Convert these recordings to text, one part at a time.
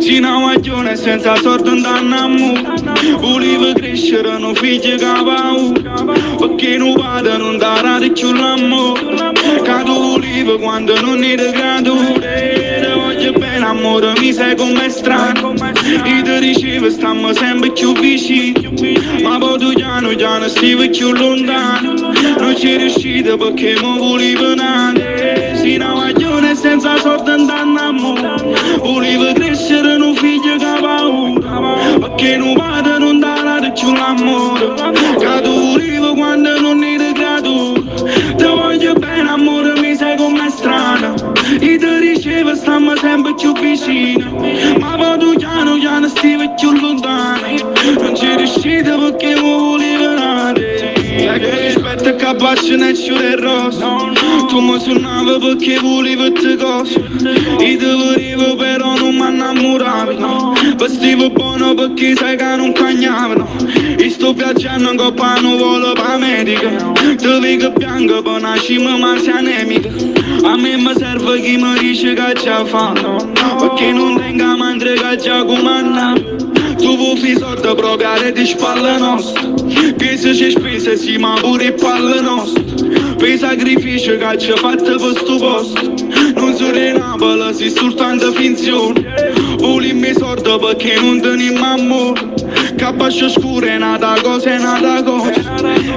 Si una guaglione senza sorte andannamo. Volevo crescere, non figli che paura. Perché non vado, non dare più l'amore. Che tu volevo quando non eri creature. Ti voglio bene amore, mi sai come strano. Io ti ricevo, stiamo sempre più vicini. Ma poi tu piano piano stivi più lontano. Non ci riuscito perché mi volevo nare. Si una guaglione senza sorte andannamo. Volevo crescere, non figlio che paura. Perché non vado, non dare più l'amore. Che tu volevo quando non eri creatura. Ti voglio bene amore, mi sai com'è strana. Io ti ricevo, stiamo sempre più vicini. Ma poi tu piano piano stivi più lontano. Non ci riuscito perché mi volevo nare. Sai che rispetto che bacio nel cielo del rosso. Tu mi suonavi perché volevo te cose. Io ti volevo però non mi innamoravo. Vestivo buono perché sai che non cagnavano. E sto viaggiando in coppa non volo per America. Ti vedo bianco per una cima ma sei anemica. A me mi serve chi mi dice che c'è fatto. Perché non tengo mentre che c'è comanda. Tu vuoi soldi proprio a rete spalle nostre. Che se c'è spesa sì ma pure palle nostre. Per i sacrifici che ci hai fatto per sto posto. Non sono di Napoli, sei soltanto finzione. Volimmi soldi perché non teniamo amore. Capaccio scuro è nata cosa, è nata cosa.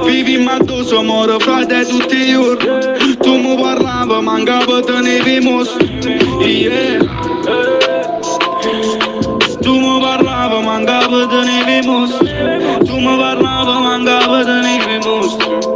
Vivi addosso, muore frate tutti i giorni. Tu mi parlavi, mancava tenevi mostri. Yeah. Tu mi parlavi, mancava tenevi mostri. Tu mi parlavi, mancava tenevi mostri.